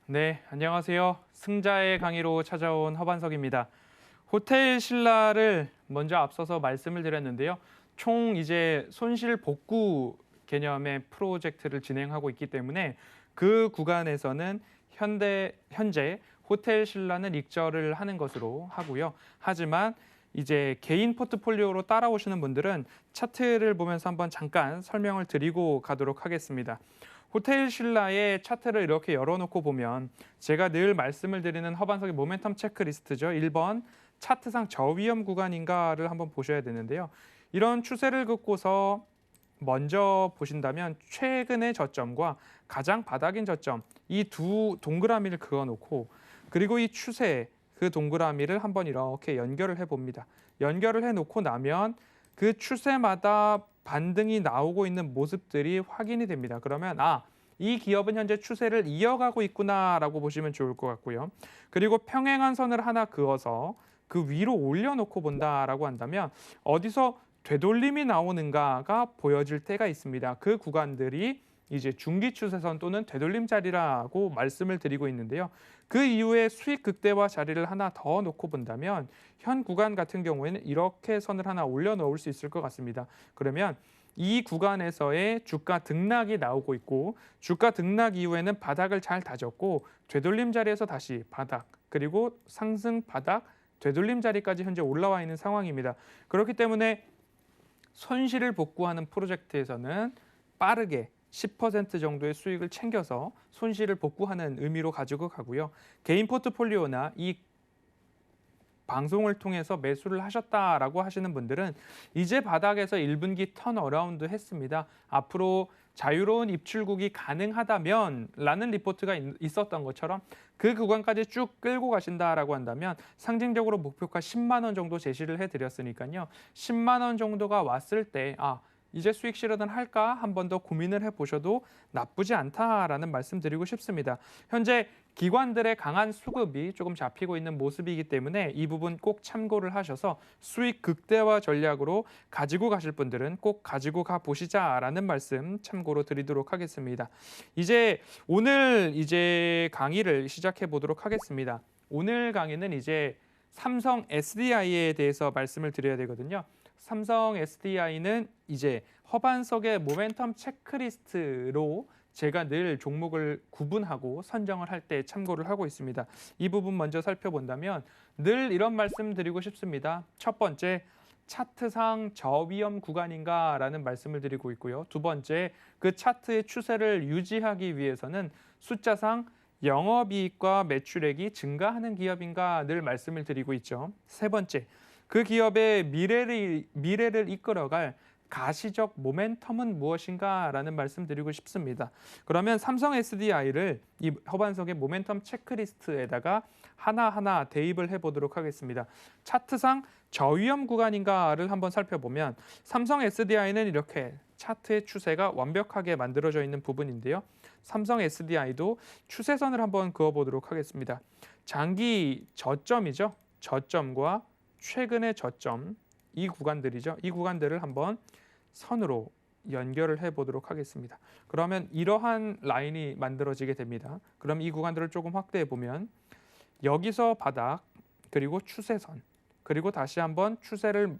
네, 안녕하세요. 승자의 강의로 찾아온 허반석입니다. 호텔 신라를 먼저 앞서서 말씀을 드렸는데요. 총 이제 손실 복구 개념의 프로젝트를 진행하고 있기 때문에 그 구간에서는 현재 호텔 신라는 익절을 하는 것으로 하고요. 하지만 이제 개인 포트폴리오로 따라오시는 분들은 차트를 보면서 한번 잠깐 설명을 드리고 가도록 하겠습니다. 호텔 신라의 차트를 이렇게 열어놓고 보면 제가 늘 말씀을 드리는 허반석의 모멘텀 체크리스트죠. 1번 차트상 저위험 구간인가를 한번 보셔야 되는데요. 이런 추세를 긋고서 먼저 보신다면 최근의 저점과 가장 바닥인 저점 이 두 동그라미를 그어놓고 그리고 이 추세 그 동그라미를 한번 이렇게 연결을 해봅니다. 연결을 해놓고 나면 그 추세마다 반등이 나오고 있는 모습들이 확인이 됩니다. 그러면 이 기업은 현재 추세를 이어가고 있구나라고 보시면 좋을 것 같고요. 그리고 평행한 선을 하나 그어서 그 위로 올려놓고 본다라고 한다면 어디서 되돌림이 나오는가가 보여질 때가 있습니다. 그 구간들이 이제 중기 추세선 또는 되돌림 자리라고 말씀을 드리고 있는데요. 그 이후에 수익 극대화 자리를 하나 더 놓고 본다면 현 구간 같은 경우에는 이렇게 선을 하나 올려놓을 수 있을 것 같습니다. 그러면 이 구간에서의 주가 등락이 나오고 있고 주가 등락 이후에는 바닥을 잘 다졌고 되돌림 자리에서 다시 바닥 그리고 상승 바닥 되돌림 자리까지 현재 올라와 있는 상황입니다. 그렇기 때문에 손실을 복구하는 프로젝트에서는 빠르게 10% 정도의 수익을 챙겨서 손실을 복구하는 의미로 가지고 가고요. 개인 포트폴리오나 이 방송을 통해서 매수를 하셨다라고 하시는 분들은 이제 바닥에서 1분기 턴어라운드 했습니다. 앞으로 자유로운 입출국이 가능하다면 라는 리포트가 있었던 것처럼 그 구간까지 쭉 끌고 가신다라고 한다면 상징적으로 목표가 10만 원 정도 제시를 해드렸으니까요. 10만 원 정도가 왔을 때 이제 수익 실현을 할까 한 번 더 고민을 해보셔도 나쁘지 않다라는 말씀 드리고 싶습니다. 현재 기관들의 강한 수급이 조금 잡히고 있는 모습이기 때문에 이 부분 꼭 참고를 하셔서 수익 극대화 전략으로 가지고 가실 분들은 꼭 가지고 가 보시자라는 말씀 참고로 드리도록 하겠습니다. 오늘 강의를 시작해 보도록 하겠습니다. 오늘 강의는 이제 삼성 SDI에 대해서 말씀을 드려야 되거든요. 삼성 SDI는 이제 허반석의 모멘텀 체크리스트로 제가 늘 종목을 구분하고 선정을 할 때 참고를 하고 있습니다. 이 부분 먼저 살펴본다면 늘 이런 말씀 드리고 싶습니다. 첫 번째, 차트상 저위험 구간인가라는 말씀을 드리고 있고요. 두 번째, 그 차트의 추세를 유지하기 위해서는 숫자상 영업이익과 매출액이 증가하는 기업인가 늘 말씀을 드리고 있죠. 세 번째, 그 기업의 미래를 이끌어갈 가시적 모멘텀은 무엇인가라는 말씀 드리고 싶습니다. 그러면 삼성 SDI를 이 허반석의 모멘텀 체크리스트에다가 하나하나 대입을 해보도록 하겠습니다. 차트상 저위험 구간인가를 한번 살펴보면 삼성 SDI는 이렇게 차트의 추세가 완벽하게 만들어져 있는 부분인데요. 삼성 SDI도 추세선을 한번 그어보도록 하겠습니다. 장기 저점이죠. 저점과 최근의 저점 이 구간들이죠. 이 구간들을 한번 선으로 연결을 해보도록 하겠습니다. 그러면 이러한 라인이 만들어지게 됩니다. 그럼 이 구간들을 조금 확대해 보면 여기서 바닥 그리고 추세선 그리고 다시 한번 추세를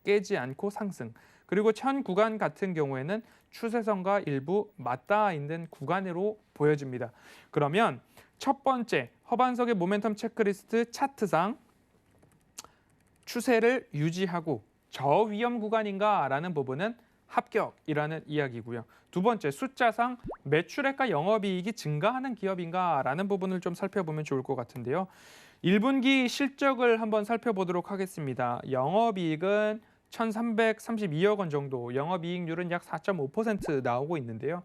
깨지 않고 상승 그리고 현 구간 같은 경우에는 추세선과 일부 맞닿아 있는 구간으로 보여집니다. 그러면 첫 번째 허반석의 모멘텀 체크리스트 차트상 추세를 유지하고 저위험 구간인가라는 부분은 합격이라는 이야기고요. 두 번째, 숫자상 매출액과 영업이익이 증가하는 기업인가라는 부분을 좀 살펴보면 좋을 것 같은데요. 1분기 실적을 한번 살펴보도록 하겠습니다. 영업이익은 1,332억 원 정도, 영업이익률은 약 4.5% 나오고 있는데요.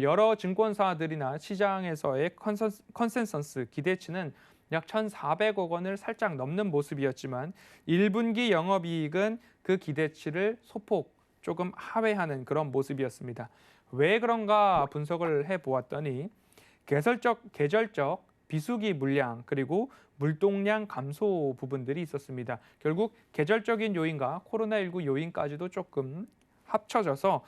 여러 증권사들이나 시장에서의 컨센서스 기대치는 약 1,400억 원을 살짝 넘는 모습이었지만 1분기 영업이익은 그 기대치를 소폭 조금 하회하는 그런 모습이었습니다. 왜 그런가 분석을 해보았더니 계절적 비수기 물량 그리고 물동량 감소 부분들이 있었습니다. 결국 계절적인 요인과 코로나19 요인까지도 조금 합쳐져서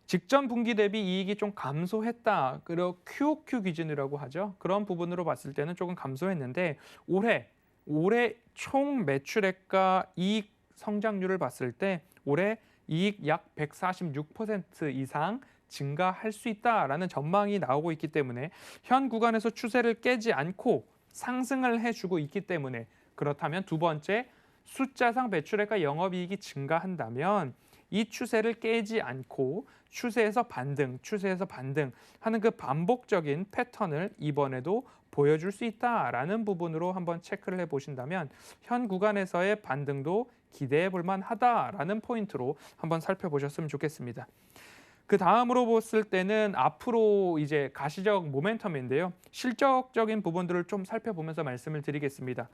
직전 분기 대비 이익이 좀 감소했다. 그리고 QOQ 기준이라고 하죠. 그런 부분으로 봤을 때는 조금 감소했는데 올해 총 매출액과 이익 성장률을 봤을 때 올해 이익 약 146% 이상 증가할 수 있다라는 전망이 나오고 있기 때문에 현 구간에서 추세를 깨지 않고 상승을 해주고 있기 때문에 그렇다면 두 번째 숫자상 매출액과 영업이익이 증가한다면 이 추세를 깨지 않고 추세에서 반등 하는 그 반복적인 패턴을 이번에도 보여줄 수 있다라는 부분으로 한번 체크를 해보신다면 현 구간에서의 반등도 기대해 볼 만하다라는 포인트로 한번 살펴보셨으면 좋겠습니다. 그 다음으로 봤을 때는 앞으로 이제 가시적 모멘텀인데요. 실적적인 부분들을 좀 살펴보면서 말씀을 드리겠습니다.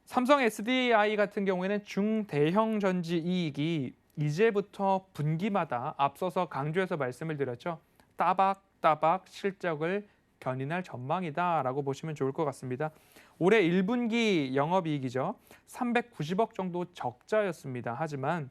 삼성 SDI 같은 경우에는 중대형 전지 이익이 이제부터 분기마다 앞서서 강조해서 말씀을 드렸죠. 따박따박 실적을 견인할 전망이다라고 보시면 좋을 것 같습니다. 올해 1분기 영업이익이죠. 390억 정도 적자였습니다. 하지만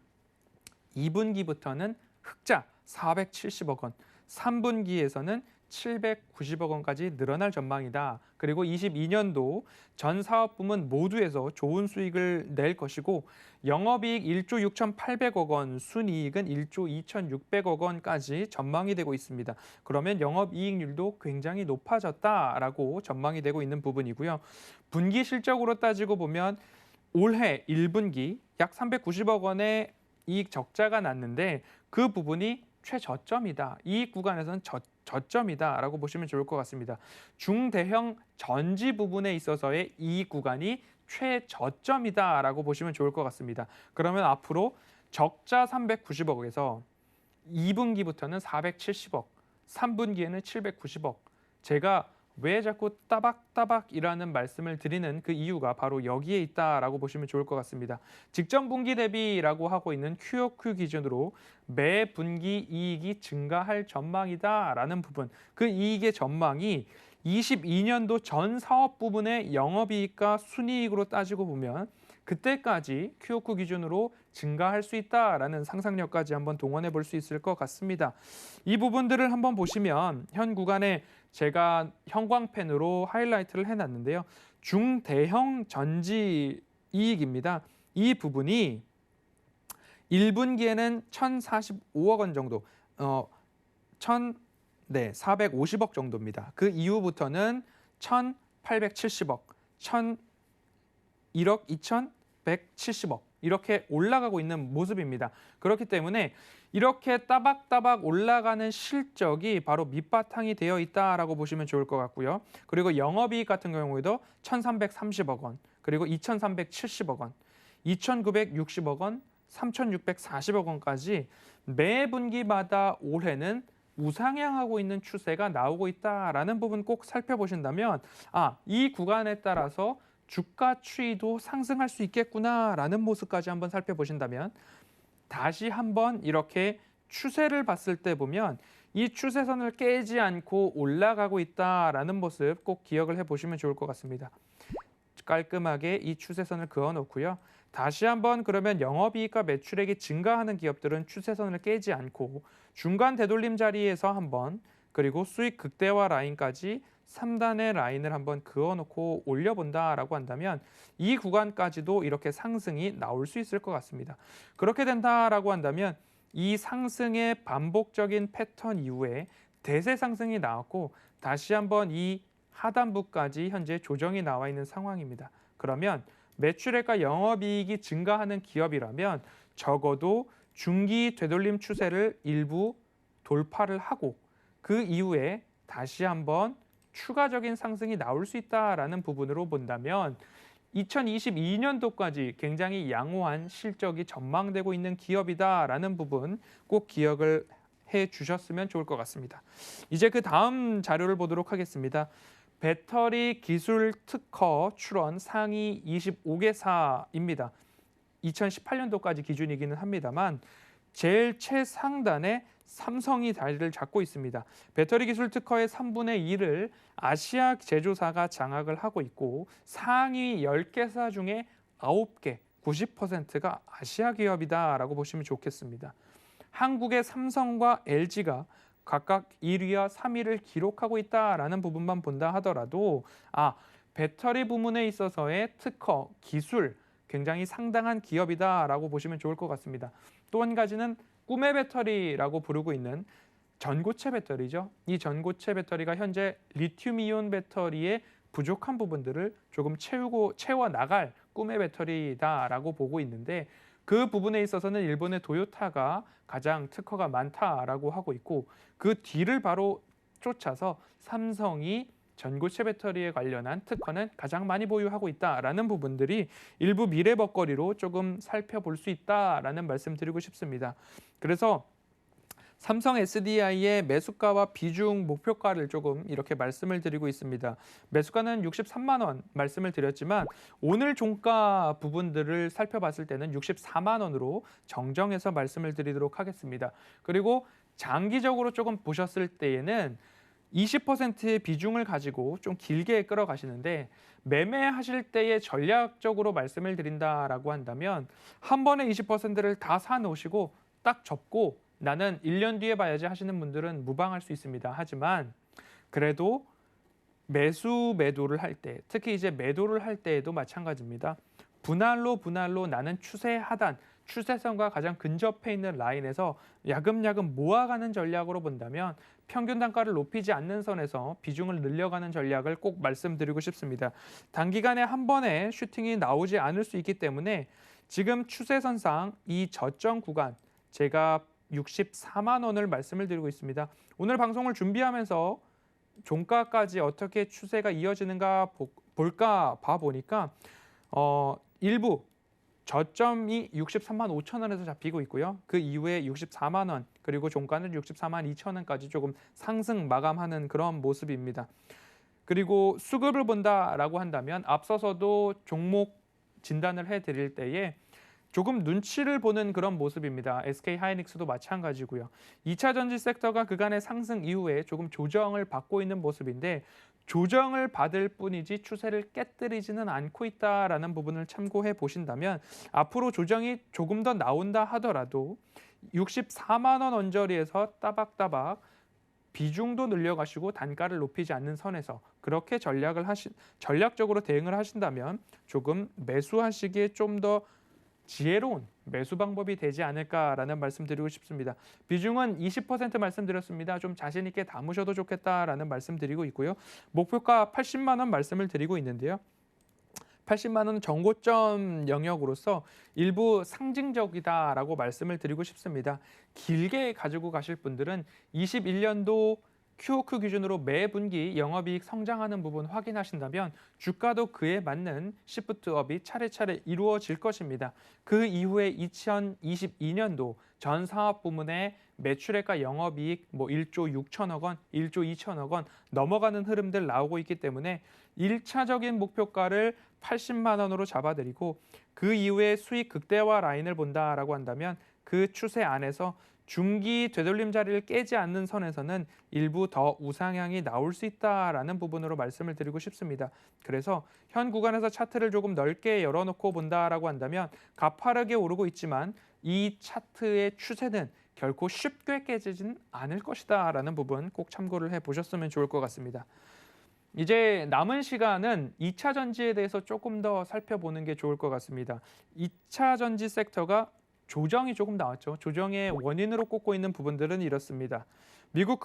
2분기부터는 흑자 470억 원, 3분기에서는 790억 원까지 늘어날 전망이다. 그리고 22년도 전 사업 부문 모두에서 좋은 수익을 낼 것이고 영업이익 1조 6,800억 원, 순이익은 1조 2,600억 원까지 전망이 되고 있습니다. 그러면 영업이익률도 굉장히 높아졌다라고 전망이 되고 있는 부분이고요. 분기 실적으로 따지고 보면 올해 1분기 약 390억 원의 이익 적자가 났는데 그 부분이 최저점이다. 이 구간에서는 저점이다라고 보시면 좋을 것 같습니다. 중대형 전지 부분에 있어서의 이 구간이 최저점이다라고 보시면 좋을 것 같습니다. 그러면 앞으로 적자 390억에서 2분기부터는 470억, 3분기에는 790억. 제가 왜 자꾸 따박따박이라는 말씀을 드리는 그 이유가 바로 여기에 있다라고 보시면 좋을 것 같습니다. 직전 분기 대비라고 하고 있는 QOQ 기준으로 매 분기 이익이 증가할 전망이다라는 부분, 그 이익의 전망이 22년도 전 사업 부분의 영업이익과 순이익으로 따지고 보면 그때까지 QOQ 기준으로 증가할 수 있다라는 상상력까지 한번 동원해 볼 수 있을 것 같습니다. 이 부분들을 한번 보시면 현 구간에 제가 형광펜으로 하이라이트를 해놨는데요. 중대형 전지 이익입니다. 이 부분이 1분기에는 1,045억 원 정도, 450억 정도입니다. 그 이후부터는 1,870억, 1,001억 2,170억 이렇게 올라가고 있는 모습입니다. 그렇기 때문에 이렇게 따박따박 올라가는 실적이 바로 밑바탕이 되어 있다라고 보시면 좋을 것 같고요. 그리고 영업이익 같은 경우에도 1,330억 원, 그리고 2,370억 원, 2,960억 원, 3,640억 원까지 매 분기마다 올해는 우상향하고 있는 추세가 나오고 있다라는 부분 꼭 살펴보신다면 이 구간에 따라서 주가 추이도 상승할 수 있겠구나라는 모습까지 한번 살펴보신다면 다시 한번 이렇게 추세를 봤을 때 보면 이 추세선을 깨지 않고 올라가고 있다라는 모습 꼭 기억을 해보시면 좋을 것 같습니다. 깔끔하게 이 추세선을 그어놓고요. 다시 한번 그러면 영업이익과 매출액이 증가하는 기업들은 추세선을 깨지 않고 중간 되돌림 자리에서 한번 그리고 수익 극대화 라인까지 3단의 라인을 한번 그어놓고 올려본다라고 한다면 이 구간까지도 이렇게 상승이 나올 수 있을 것 같습니다. 그렇게 된다라고 한다면 이 상승의 반복적인 패턴 이후에 대세 상승이 나왔고 다시 한번 이 하단부까지 현재 조정이 나와 있는 상황입니다. 그러면 매출액과 영업이익이 증가하는 기업이라면 적어도 중기 되돌림 추세를 일부 돌파를 하고 그 이후에 다시 한번 추가적인 상승이 나올 수 있다라는 부분으로 본다면 2022년도까지 굉장히 양호한 실적이 전망되고 있는 기업이다라는 부분 꼭 기억을 해 주셨으면 좋을 것 같습니다. 이제 그 다음 자료를 보도록 하겠습니다. 배터리 기술 특허 출원 상위 25개사입니다. 2018년도까지 기준이기는 합니다만 제일 최상단에 삼성이 자리를 잡고 있습니다. 배터리 기술 특허의 3분의 1을 아시아 제조사가 장악을 하고 있고 상위 10개사 중에 9개, 90%가 아시아 기업이다라고 보시면 좋겠습니다. 한국의 삼성과 LG가 각각 1위와 3위를 기록하고 있다라는 부분만 본다 하더라도 배터리 부문에 있어서의 특허, 기술 굉장히 상당한 기업이다라고 보시면 좋을 것 같습니다. 또 한 가지는 꿈의 배터리라고 부르고 있는 전고체 배터리죠. 이 전고체 배터리가 현재 리튬이온 배터리의 부족한 부분들을 조금 채워 나갈 꿈의 배터리다라고 보고 있는데 그 부분에 있어서는 일본의 도요타가 가장 특허가 많다라고 하고 있고 그 뒤를 바로 쫓아서 삼성이 전고체 배터리에 관련한 특허는 가장 많이 보유하고 있다라는 부분들이 일부 미래 먹거리로 조금 살펴볼 수 있다라는 말씀 드리고 싶습니다. 그래서 삼성 SDI의 매수가와 비중 목표가를 조금 이렇게 말씀을 드리고 있습니다. 매수가는 63만 원 말씀을 드렸지만 오늘 종가 부분들을 살펴봤을 때는 64만 원으로 정정해서 말씀을 드리도록 하겠습니다. 그리고 장기적으로 조금 보셨을 때에는 20%의 비중을 가지고 좀 길게 끌어가시는데 매매하실 때에 전략적으로 말씀을 드린다라고 한다면 한 번에 20%를 다 사놓으시고 딱 접고 나는 1년 뒤에 봐야지 하시는 분들은 무방할 수 있습니다. 하지만 그래도 매도를 할 때, 특히 이제 매도를 할 때에도 마찬가지입니다. 분할로 나는 추세 하단, 추세선과 가장 근접해 있는 라인에서 야금야금 모아가는 전략으로 본다면 평균 단가를 높이지 않는 선에서 비중을 늘려가는 전략을 꼭 말씀드리고 싶습니다. 단기간에 한 번에 슈팅이 나오지 않을 수 있기 때문에 지금 추세선상 이 저점 구간 제가 64만 원을 말씀을 드리고 있습니다. 오늘 방송을 준비하면서 종가까지 어떻게 추세가 이어지는가 볼까 봐보니까 일부 저점이 63만 5천 원에서 잡히고 있고요. 그 이후에 64만 원 그리고 종가는 64만 2천 원까지 조금 상승 마감하는 그런 모습입니다. 그리고 수급을 본다라고 한다면 앞서서도 종목 진단을 해드릴 때에 조금 눈치를 보는 그런 모습입니다. SK하이닉스도 마찬가지고요. 2차 전지 섹터가 그간의 상승 이후에 조금 조정을 받고 있는 모습인데 조정을 받을 뿐이지 추세를 깨뜨리지는 않고 있다라는 부분을 참고해 보신다면 앞으로 조정이 조금 더 나온다 하더라도 64만 원 언저리에서 따박따박 비중도 늘려가시고 단가를 높이지 않는 선에서 그렇게 전략적으로 대응을 하신다면 조금 매수하시기에 좀 더 지혜로운 매수 방법이 되지 않을까라는 말씀 드리고 싶습니다. 비중은 20% 말씀드렸습니다. 좀 자신 있게 담으셔도 좋겠다라는 말씀 드리고 있고요. 목표가 80만 원 말씀을 드리고 있는데요. 80만 원은 정고점 영역으로서 일부 상징적이다라고 말씀을 드리고 싶습니다. 길게 가지고 가실 분들은 21년도 QOQ 기준으로 매 분기 영업이익 성장하는 부분 확인하신다면 주가도 그에 맞는 시프트업이 차례차례 이루어질 것입니다. 그 이후에 2022년도 전 사업 부문의 매출액과 영업이익 1조 6천억 원, 1조 2천억 원 넘어가는 흐름들 나오고 있기 때문에 1차적인 목표가를 80만 원으로 잡아드리고 그 이후에 수익 극대화 라인을 본다라고 한다면 그 추세 안에서 중기 되돌림 자리를 깨지 않는 선에서는 일부 더 우상향이 나올 수 있다라는 부분으로 말씀을 드리고 싶습니다. 그래서 현 구간에서 차트를 조금 넓게 열어놓고 본다라고 한다면 가파르게 오르고 있지만 이 차트의 추세는 결코 쉽게 깨지진 않을 것이다라는 부분 꼭 참고를 해보셨으면 좋을 것 같습니다. 이제 남은 시간은 2차 전지에 대해서 조금 더 살펴보는 게 좋을 것 같습니다. 2차 전지 섹터가 조정이 조금 나왔죠. 조정의 원인으로 꼽고 있는 부분들은 이렇습니다. 미국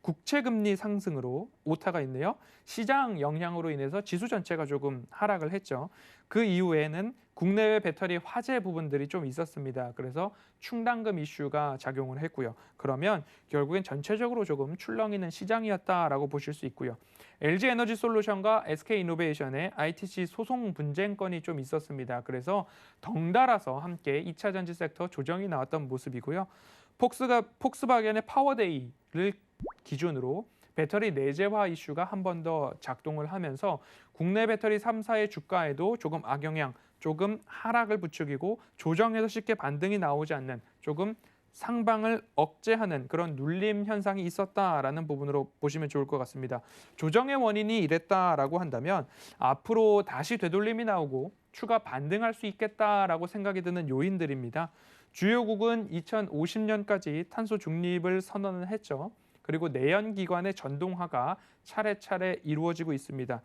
국채 금리 상승으로 오타가 있네요. 시장 영향으로 인해서 지수 전체가 조금 하락을 했죠. 그 이후에는 국내외 배터리 화재 부분들이 좀 있었습니다. 그래서 충당금 이슈가 작용을 했고요. 그러면 결국엔 전체적으로 조금 출렁이는 시장이었다라고 보실 수 있고요. LG에너지솔루션과 SK이노베이션의 ITC 소송 분쟁건이 좀 있었습니다. 그래서 덩달아서 함께 2차 전지 섹터 조정이 나왔던 모습이고요. 폭스바겐의 파워데이를 기준으로 배터리 내재화 이슈가 한 번 더 작동을 하면서 국내 배터리 3사의 주가에도 조금 악영향, 조금 하락을 부추기고 조정에서 쉽게 반등이 나오지 않는 조금 상방을 억제하는 그런 눌림 현상이 있었다라는 부분으로 보시면 좋을 것 같습니다. 조정의 원인이 이랬다라고 한다면 앞으로 다시 되돌림이 나오고 추가 반등할 수 있겠다라고 생각이 드는 요인들입니다. 주요국은 2050년까지 탄소 중립을 선언을 했죠. 그리고 내연기관의 전동화가 차례차례 이루어지고 있습니다.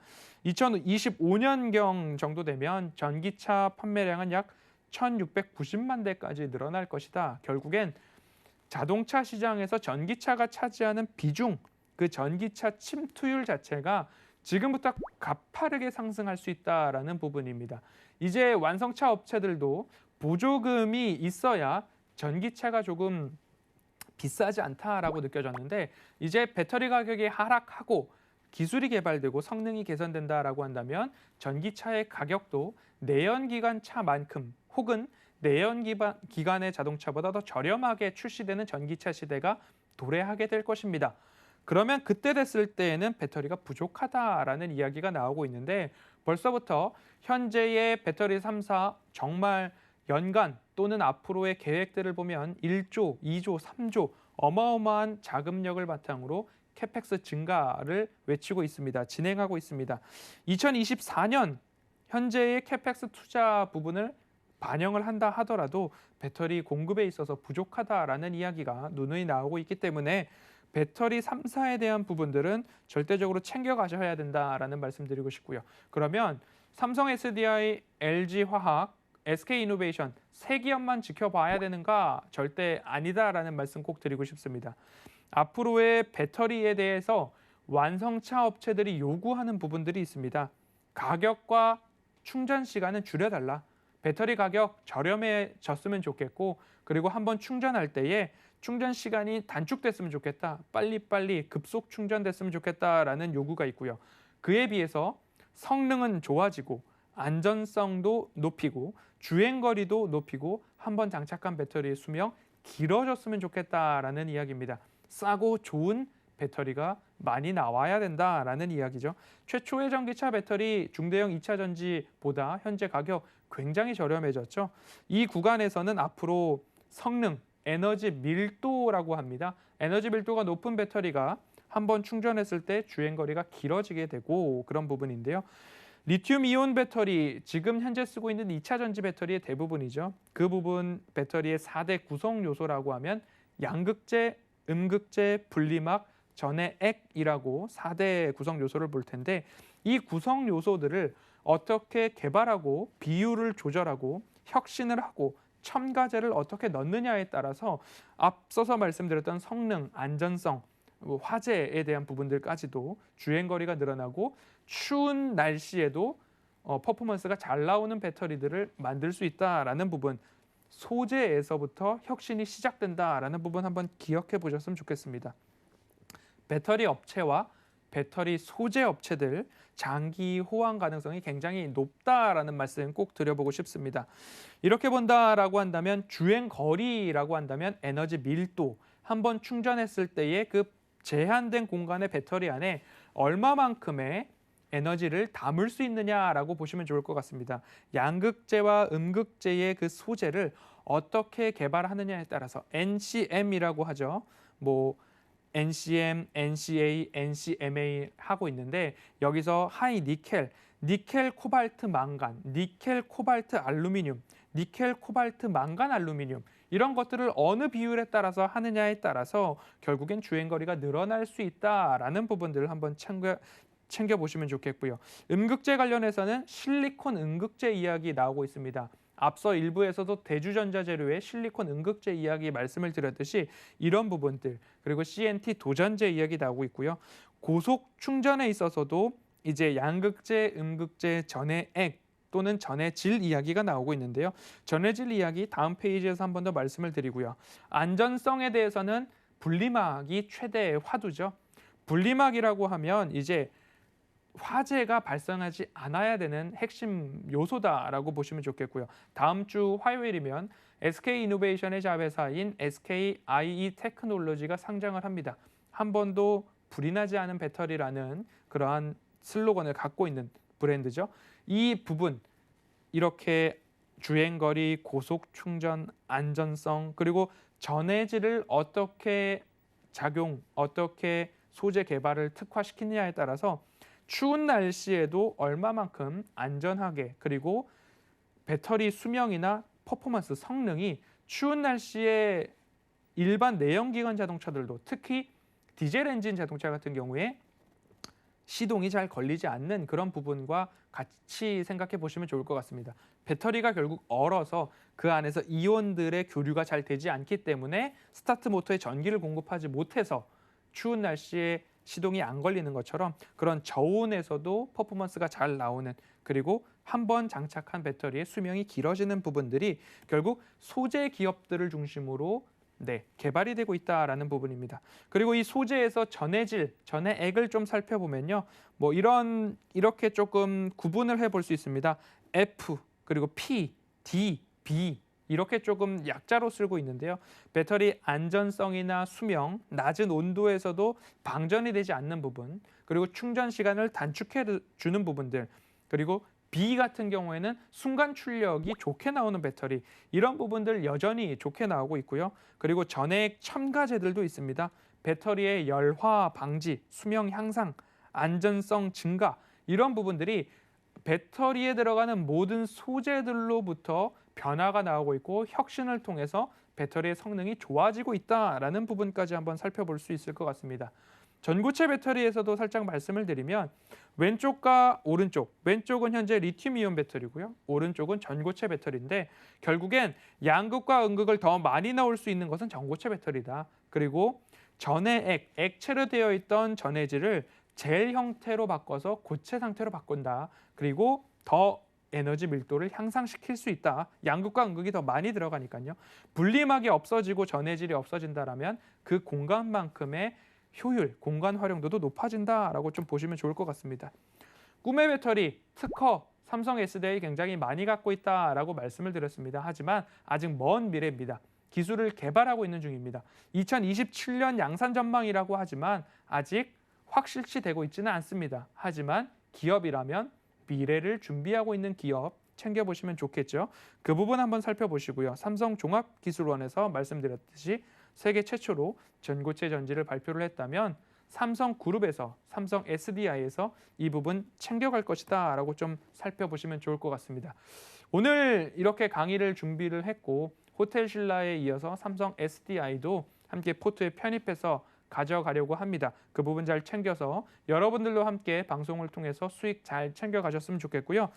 2025년경 정도 되면 전기차 판매량은 약 1,690만 대까지 늘어날 것이다. 결국엔 자동차 시장에서 전기차가 차지하는 비중, 그 전기차 침투율 자체가 지금부터 가파르게 상승할 수 있다라는 부분입니다. 이제 완성차 업체들도 보조금이 있어야 전기차가 조금 비싸지 않다라고 느껴졌는데 이제 배터리 가격이 하락하고 기술이 개발되고 성능이 개선된다라고 한다면 전기차의 가격도 내연기관 차만큼 혹은 내연기관의 자동차보다 더 저렴하게 출시되는 전기차 시대가 도래하게 될 것입니다. 그러면 그때 됐을 때에는 배터리가 부족하다라는 이야기가 나오고 있는데 벌써부터 현재의 배터리 3사 정말 연간 또는 앞으로의 계획들을 보면 1조, 2조, 3조 어마어마한 자금력을 바탕으로 캐펙스 증가를 외치고 있습니다. 진행하고 있습니다. 2024년 현재의 캐펙스 투자 부분을 반영을 한다 하더라도 배터리 공급에 있어서 부족하다라는 이야기가 누누이 나오고 있기 때문에 배터리 3사에 대한 부분들은 절대적으로 챙겨가셔야 된다라는 말씀드리고 싶고요. 그러면 삼성 SDI, LG화학, SK이노베이션 세 기업만 지켜봐야 되는가? 절대 아니다라는 말씀 꼭 드리고 싶습니다. 앞으로의 배터리에 대해서 완성차 업체들이 요구하는 부분들이 있습니다. 가격과 충전 시간은 줄여달라. 배터리 가격 저렴해졌으면 좋겠고 그리고 한번 충전할 때에 충전 시간이 단축됐으면 좋겠다. 빨리빨리 급속 충전됐으면 좋겠다라는 요구가 있고요. 그에 비해서 성능은 좋아지고 안전성도 높이고 주행거리도 높이고 한번 장착한 배터리의 수명 길어졌으면 좋겠다라는 이야기입니다. 싸고 좋은 배터리가 많이 나와야 된다라는 이야기죠. 최초의 전기차 배터리 중대형 2차 전지보다 현재 가격 굉장히 저렴해졌죠. 이 구간에서는 앞으로 성능, 에너지 밀도라고 합니다. 에너지 밀도가 높은 배터리가 한번 충전했을 때 주행거리가 길어지게 되고 그런 부분인데요. 리튬 이온 배터리, 지금 현재 쓰고 있는 2차 전지 배터리의 대부분이죠. 그 부분 배터리의 4대 구성 요소라고 하면 양극재, 음극재, 분리막, 전해액이라고 4대 구성 요소를 볼 텐데 이 구성 요소들을 어떻게 개발하고 비율을 조절하고 혁신을 하고 첨가제를 어떻게 넣느냐에 따라서 앞서서 말씀드렸던 성능, 안전성, 화재에 대한 부분들까지도 주행거리가 늘어나고 추운 날씨에도 퍼포먼스가 잘 나오는 배터리들을 만들 수 있다라는 부분, 소재에서부터 혁신이 시작된다라는 부분 한번 기억해 보셨으면 좋겠습니다. 배터리 업체와 배터리 소재 업체들 장기 호황 가능성이 굉장히 높다라는 말씀 꼭 드려보고 싶습니다. 이렇게 본다라고 한다면 주행 거리라고 한다면 에너지 밀도, 한번 충전했을 때의 그 제한된 공간의 배터리 안에 얼마만큼의 에너지를 담을 수 있느냐라고 보시면 좋을 것 같습니다. 양극재와 음극재의 그 소재를 어떻게 개발하느냐에 따라서 NCM이라고 하죠. NCM, NCA, NCMA 하고 있는데 여기서 하이 니켈, 니켈 코발트 망간, 니켈 코발트 알루미늄, 니켈 코발트 망간 알루미늄 이런 것들을 어느 비율에 따라서 하느냐에 따라서 결국엔 주행거리가 늘어날 수 있다라는 부분들을 한번 챙겨보시면 좋겠고요. 음극재 관련해서는 실리콘 음극재 이야기 나오고 있습니다. 앞서 일부에서도 대주전자 재료의 실리콘 음극재 이야기 말씀을 드렸듯이 이런 부분들 그리고 CNT 도전재 이야기 나오고 있고요. 고속 충전에 있어서도 이제 양극재, 음극재, 전해액 또는 전해질 이야기가 나오고 있는데요. 전해질 이야기 다음 페이지에서 한 번 더 말씀을 드리고요. 안전성에 대해서는 분리막이 최대의 화두죠. 분리막이라고 하면 이제 화재가 발생하지 않아야 되는 핵심 요소다라고 보시면 좋겠고요. 다음 주 화요일이면 SK이노베이션의 자회사인 SKIE 테크놀로지가 상장을 합니다. 한 번도 불이 나지 않은 배터리라는 그러한 슬로건을 갖고 있는 브랜드죠. 이 부분 이렇게 주행거리, 고속 충전, 안전성 그리고 전해질을 어떻게 어떻게 소재 개발을 특화시키느냐에 따라서 추운 날씨에도 얼마만큼 안전하게 그리고 배터리 수명이나 퍼포먼스 성능이 추운 날씨에 일반 내연기관 자동차들도 특히 디젤 엔진 자동차 같은 경우에 시동이 잘 걸리지 않는 그런 부분과 같이 생각해 보시면 좋을 것 같습니다. 배터리가 결국 얼어서 그 안에서 이온들의 교류가 잘 되지 않기 때문에 스타트 모터에 전기를 공급하지 못해서 추운 날씨에 시동이 안 걸리는 것처럼 그런 저온에서도 퍼포먼스가 잘 나오는, 그리고 한번 장착한 배터리의 수명이 길어지는 부분들이 결국 소재 기업들을 중심으로 개발이 되고 있다라는 부분입니다. 그리고 이 소재에서 전해질, 전해액을 좀 살펴보면요. 뭐 이렇게 조금 구분을 해볼 수 있습니다. F, 그리고 P, D, B 이렇게 조금 약자로 쓰고 있는데요. 배터리 안전성이나 수명, 낮은 온도에서도 방전이 되지 않는 부분, 그리고 충전 시간을 단축해 주는 부분들, 그리고 B 같은 경우에는 순간 출력이 좋게 나오는 배터리, 이런 부분들 여전히 좋게 나오고 있고요. 그리고 전해액 첨가제들도 있습니다. 배터리의 열화 방지, 수명 향상, 안전성 증가, 이런 부분들이 배터리에 들어가는 모든 소재들로부터 변화가 나오고 있고 혁신을 통해서 배터리의 성능이 좋아지고 있다라는 부분까지 한번 살펴볼 수 있을 것 같습니다. 전고체 배터리에서도 살짝 말씀을 드리면 왼쪽과 오른쪽, 왼쪽은 현재 리튬이온 배터리고요. 오른쪽은 전고체 배터리인데 결국엔 양극과 음극을 더 많이 넣을 수 있는 것은 전고체 배터리다. 그리고 전해액, 액체로 되어 있던 전해질을 젤 형태로 바꿔서 고체 상태로 바꾼다. 그리고 더 에너지 밀도를 향상시킬 수 있다. 양극과 음극이 더 많이 들어가니까요. 분리막이 없어지고 전해질이 없어진다라면 그 공간만큼의 효율, 공간 활용도도 높아진다라고 좀 보시면 좋을 것 같습니다. 꿈의 배터리, 특허, 삼성 S대에 굉장히 많이 갖고 있다라고 말씀을 드렸습니다. 하지만 아직 먼 미래입니다. 기술을 개발하고 있는 중입니다. 2027년 양산 전망이라고 하지만 아직 확실시 되고 있지는 않습니다. 하지만 기업이라면 미래를 준비하고 있는 기업 챙겨보시면 좋겠죠. 그 부분 한번 살펴보시고요. 삼성종합기술원에서 말씀드렸듯이 세계 최초로 전고체 전지를 발표를 했다면 삼성그룹에서, 삼성 SDI에서 이 부분 챙겨갈 것이다 라고 좀 살펴보시면 좋을 것 같습니다. 오늘 이렇게 강의를 준비를 했고 호텔 신라에 이어서 삼성 SDI도 함께 포트에 편입해서 가져가려고 합니다. 그 부분 잘 챙겨서 여러분들도 함께 방송을 통해서 수익 잘 챙겨가셨으면 좋겠고요.